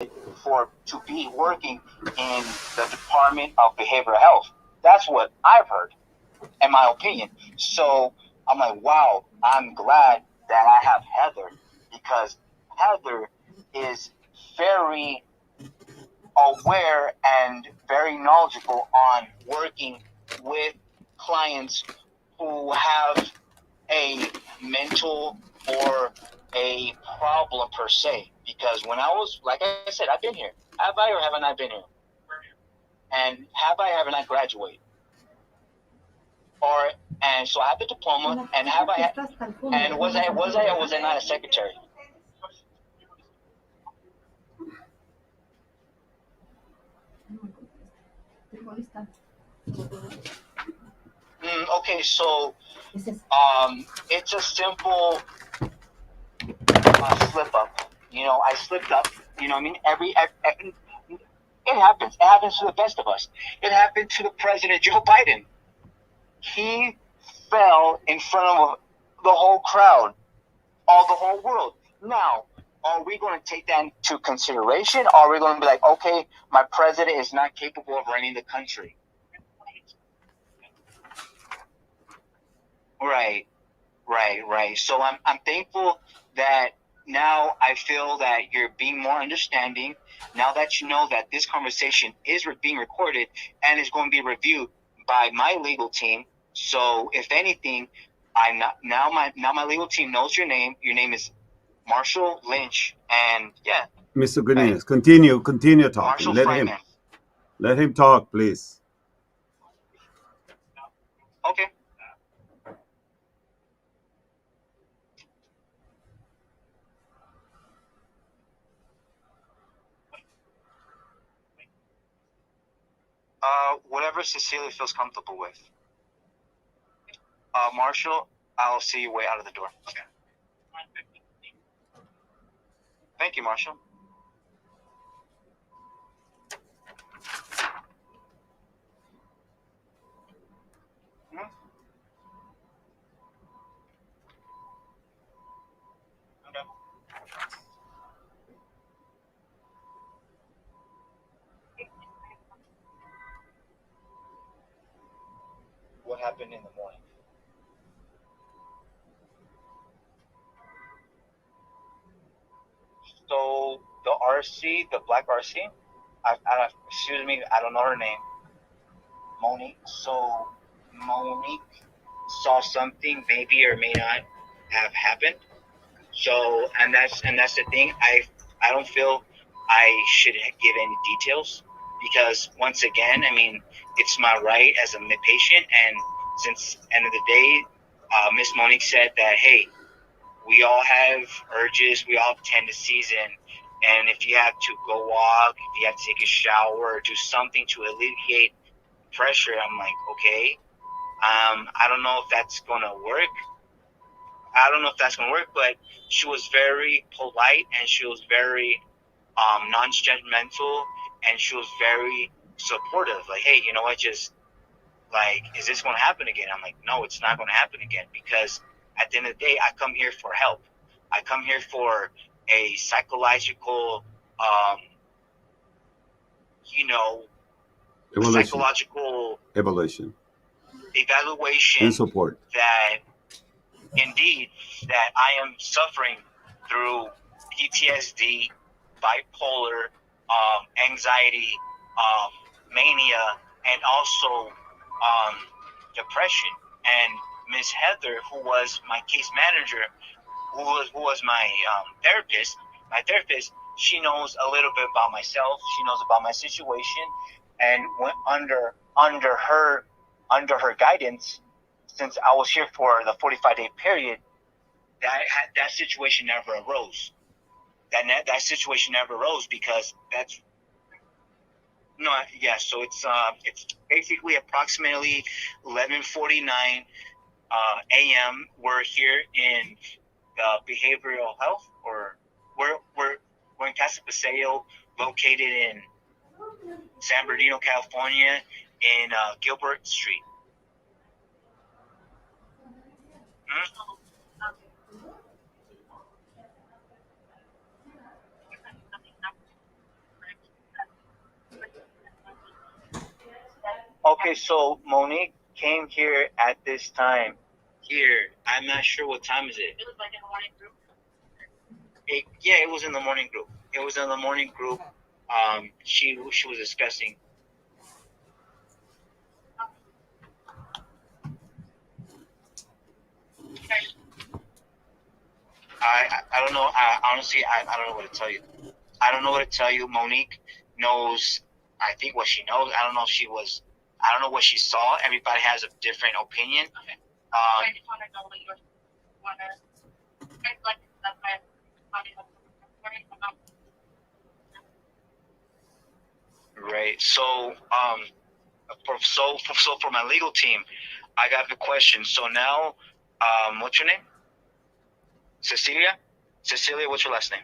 to be working in the Department of Behavioral Health. That's what I've heard, in my opinion. So I'm like, wow, I'm glad that I have Heather, because Heather is very aware and very knowledgeable on working with clients who have a mental or a problem per se. Because when I was, like I said, I've been here. Have I or have I not been here? And have I ever not graduated? And so I have the diploma, and have I and was I or was I not a secretary? Okay, so it's a simple slip up. I slipped up. You know what I mean? It happens. It happens to the best of us. It happened to the President Joe Biden. He fell in front of the whole crowd, the whole world. Now, are we going to take that into consideration? Or are we going to be like, okay, my president is not capable of running the country? Right. So I'm thankful that now I feel that you're being more understanding. Now that you know that this conversation is being recorded and is going to be reviewed by my legal team. So if anything, now my legal team knows your name. Your name is Marshall Lynch, and yeah. Mr. Godinez, continue talking. Marshall Fryman. Let him talk, please. Okay. Whatever Cecilia feels comfortable with. Marshall, I'll see you way out of the door. Okay. Thank you, Marshall. Okay. What happened in the morning? So the RC, the black RC, excuse me, I don't know her name, Monique. So Monique saw something maybe or may not have happened. So and that's the thing. I don't feel I should give any details, because once again, I mean, it's my right as a patient, and since end of the day, Miss Monique said that, hey, we all have urges, we all have tendencies, and if you have to go walk, if you have to take a shower or do something to alleviate pressure, I'm like, okay, I don't know if that's gonna work. But she was very polite, and she was very non-judgmental, and she was very supportive. Like, hey, you know what? Just like, is this going to happen again? I'm like, no, it's not going to happen again, because at the end of the day, I come here for help. I come here for a psychological, evaluation and support. That indeed that I am suffering through PTSD, bipolar, anxiety, mania, and also depression. And Miss Heather, who was my case manager, who was my therapist, she knows a little bit about myself. She knows about my situation, and went under her guidance, since I was here for the 45-day period, that situation never arose. That situation never arose, because that's no, yeah. So it's basically approximately 11:49 a.m. We're here in behavioral health, or we're in Casa Paseo, located in San Bernardino, California, in Gilbert Street. Okay, so Monique came here at this time. Here, I'm not sure what time is it. It was like in the morning group. Yeah, it was in the morning group. It was in the morning group. She was discussing. I don't know. Honestly, I don't know what to tell you. I don't know what to tell you. Monique knows, I think, what she knows. I don't know if she was, I don't know what she saw. Everybody has a different opinion. Okay. I just want to know what you want to, like, right. So, for my legal team, I got the question. So now, what's your name? Cecilia? Cecilia, what's your last name?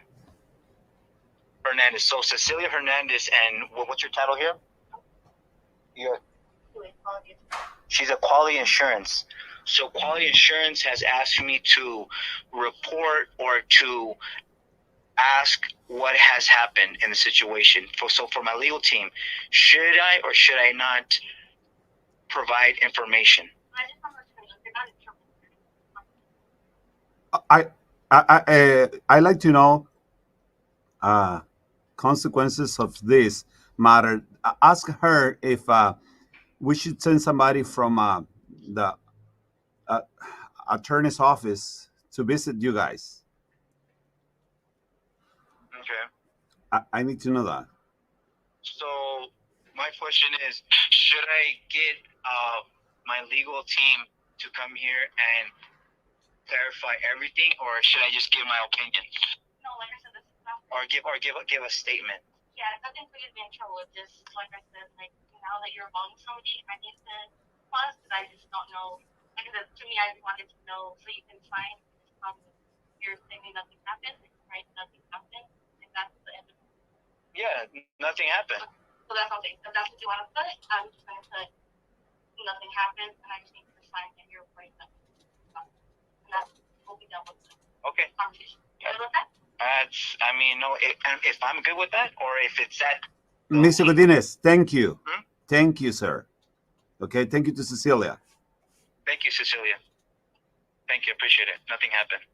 Hernandez. So Cecilia Hernandez, and what's your title here? She's a quality insurance. So quality insurance has asked me to report or to ask what has happened in the situation. So for my legal team, should I or should I not provide information? I like to know consequences of this matter. Ask her if we should send somebody from the uh, attorney's office to visit you guys. Okay. I need to know that. So my question is, should I get my legal team to come here and clarify everything, or should I just give my opinion? No, like I said, this is not. Or give a statement. Yeah, nothing for you to be in trouble with. Just like I said, like now that you're involving somebody, I need to pause because I just don't know. Like I said, to me, I wanted to know so you can sign. You're saying nothing happened, right? Nothing happened, and that's the end of it. Yeah, nothing happened. So that's all. If that's what you want to put, I'm just going to put nothing happened, and I just need to sign that you're right. And that's what we dealt with. Okay. Conversation. You good with that? I mean, no. If I'm good with that, or if it's that. Mr. Godinez, thank you. Thank you, sir. Okay, thank you to Cecilia. Thank you, Cecilia. Thank you. Appreciate it. Nothing happened.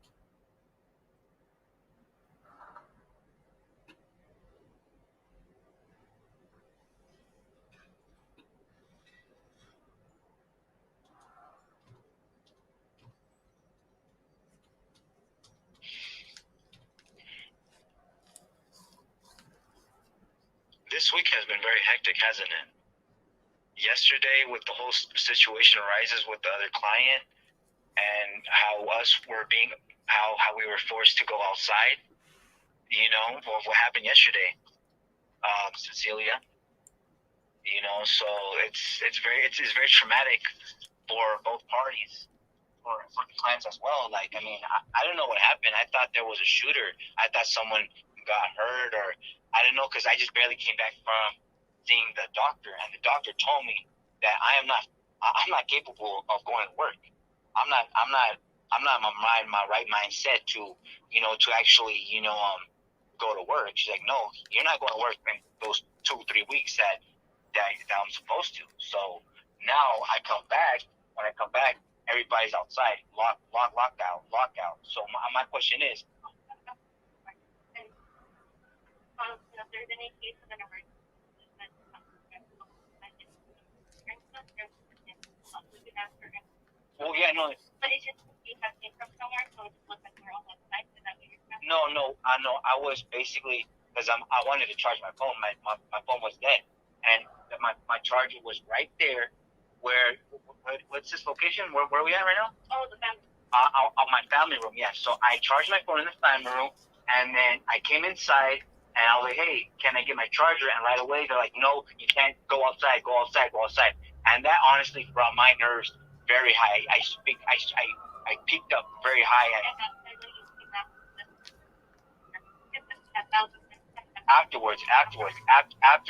This week has been very hectic, hasn't it? Yesterday, with the whole situation arises with the other client, and how we were forced to go outside. You know, what happened yesterday, Cecilia. You know, so it's very traumatic for both parties, for the clients as well. Like, I mean, I don't know what happened. I thought there was a shooter. I thought someone got hurt, or I don't know, because I just barely came back from seeing the doctor, and the doctor told me that I'm not capable of going to work. I'm not my right mindset to actually go to work. She's like, no, you're not going to work in those 2-3 weeks that I'm supposed to. So now I come back. When I come back, everybody's outside, lockout. So my question is, if there's any case of an emergency, well, yeah, no. But it's just you have came from somewhere, so it just looks like we're on that site. Is that what you're saying? No, I know. I was basically because I wanted to charge my phone. My phone was dead, and my charger was right there. What's this location? Where are we at right now? Oh, the family. My family room. Yeah. So I charged my phone in the family room, and then I came inside. And I was like, hey, can I get my charger? And right away, they're like, no, you can't go outside. And that honestly brought my nerves very high. I peaked up very high. After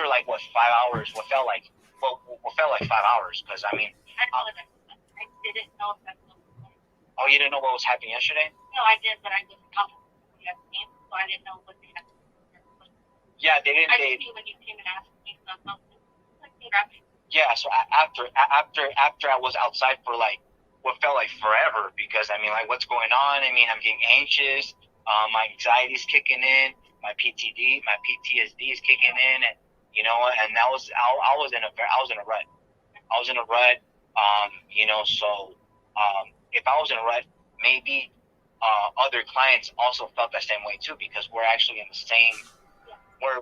like what, 5 hours? What felt like 5 hours? Because I mean, I didn't know if that was. Oh, you didn't know what was happening yesterday? No, I did, but I didn't know. So I didn't know what they had. Yeah, they didn't. I didn't see when you came and asked me about something. yeah, so after I was outside for like what felt like forever, because I mean, like, what's going on? I mean, I'm getting anxious. My anxiety's kicking in. My PTSD is kicking in, and and I was in a rut. I was in a rut. So if I was in a rut, maybe other clients also felt the same way too, because we're actually in the same. We're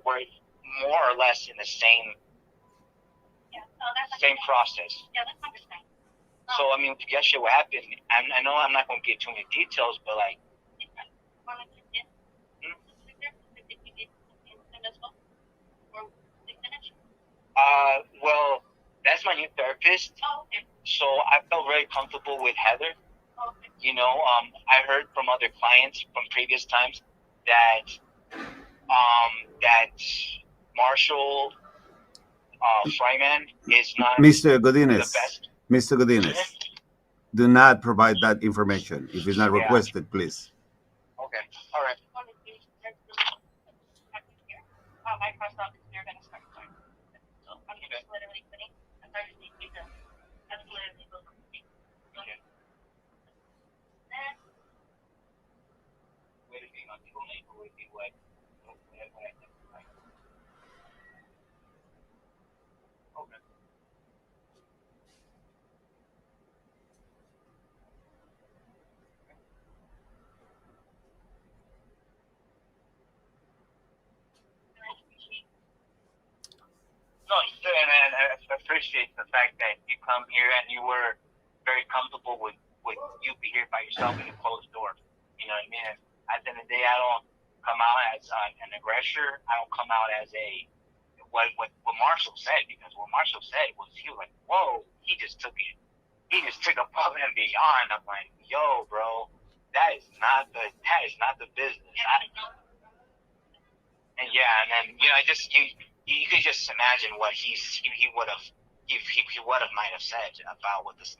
more or less in the same process. So I mean, yesterday what happened? I know I'm not going to get too many details, but like, well, that's my new therapist. So I felt very comfortable with Heather. I heard from other clients from previous times that that Marshall Fryman is not Mr. the Godinez, best. Mr. Godinez, do not provide that information if it's not Yeah. requested, please. Okay. All right. No, and I appreciate the fact that you come here and you were very comfortable with you be here by yourself in a closed door. You know what I mean? And at the end of the day, I don't come out as an aggressor. I don't come out as a what Marshall said, because what Marshall said was, he was like, "Whoa, he just took it. He just took above and beyond." I'm like, "Yo, bro, that is not the business." And yeah, and then I just you could just imagine what he would have he would have might have said about what this.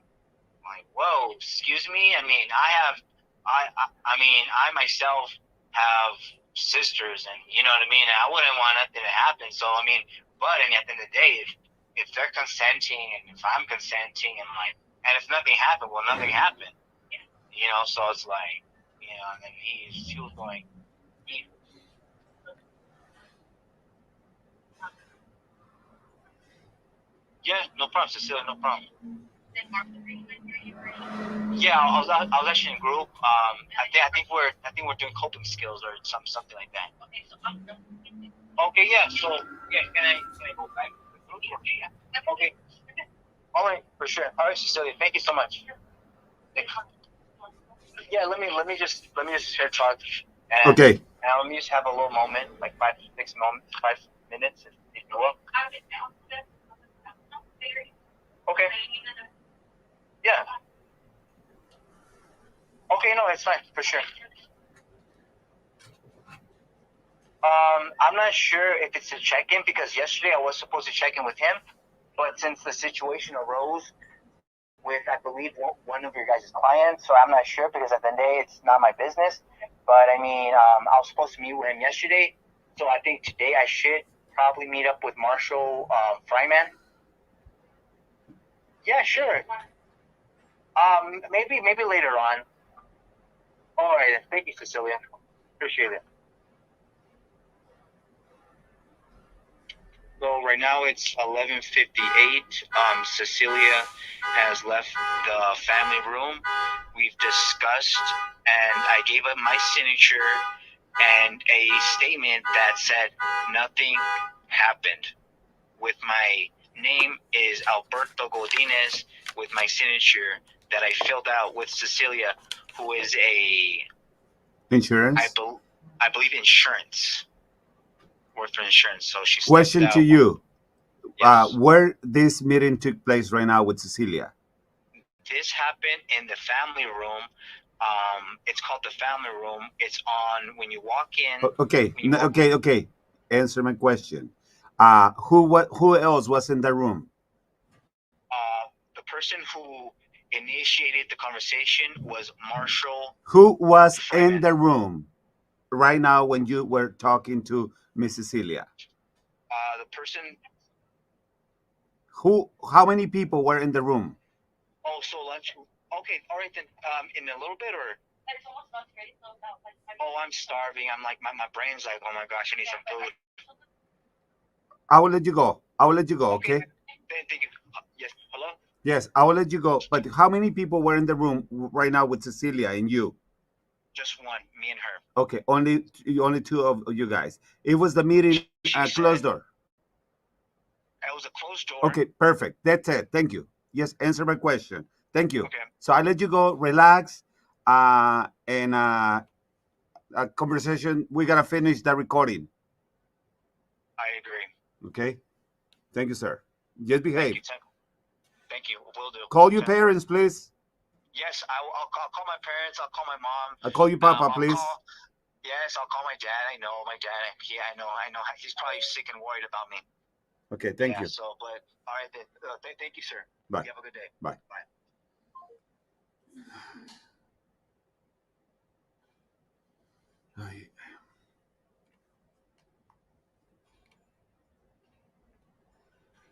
Like, whoa, excuse me. I mean, I mean, I myself have sisters, and you know what I mean. I wouldn't want nothing to happen. So I mean, but at the end of the day, if they're consenting and if I'm consenting, and if nothing happened, well, nothing happened. So it's like, and then he was going. Yeah, no problem, Cecilia, no problem. Yeah, I was actually in a group. I think we're doing coping skills or something like that. Okay, yeah. So yeah, can I go back to the group? Okay, yeah. Okay. All right, for sure. All right, Cecilia, thank you so much. Yeah, let me just share charge, and Okay. let me just have a little moment, like 5 minutes, if you will. Okay. Yeah. Okay, no, it's fine, for sure. I'm not sure if it's a check-in, because yesterday I was supposed to check in with him, but since the situation arose with, I believe, one of your guys' clients, so I'm not sure, because at the end of the day, it's not my business. But I mean, I was supposed to meet with him yesterday, so I think today I should probably meet up with Marshall Fryman. Yeah, sure. Maybe later on. All right, thank you, Cecilia. Appreciate it. So right now it's 11:58. Cecilia has left the family room. We've discussed, and I gave up my signature and a statement that said nothing happened. With my name is Alberto Godinez, with my signature that I filled out with Cecilia, who is Insurance. I believe insurance, worth for insurance. So she stepped Question out. to you. Yes. Where this meeting took place right now with Cecilia? This happened in the family room. It's called the family room. It's on when you walk in. Okay. When you walk, Okay. Answer my question. Who else was in the room? the person who initiated the conversation was Marshall. Who was Freeman. in the room right now when you were talking to Miss Cecilia? The person Who? How many people were in the room? Oh, so lunch. Okay, all right then. In a little bit, or oh, I'm starving. I'm like my brain's like, oh my gosh, I need some food. I will let you go. I will let you go. Okay, Okay. thank you. Yes, hello. Yes, I will let you go. But how many people were in the room right now with Cecilia and you? Just one, me and her. Okay, only two of you guys. It was the meeting She at said closed door. it was a closed door. Okay, perfect. That's it. Thank you. Yes, answer my question. Thank you. Okay. So I let you go. Relax. And a conversation. We gotta finish the recording. I agree. Okay. Thank you, sir. Just Thank behave. you. Thank you. Will do. Call your parents, please. Yes, I'll call my parents. I'll call my mom. I'll call you, Papa, I'll please. call. Yes, I'll call my dad. I know my dad. Yeah, I know. He's probably sick and worried about me. Okay. Thank Yeah. you. So, but all right then. Thank you, sir. Bye. You have a good day. Bye. Bye.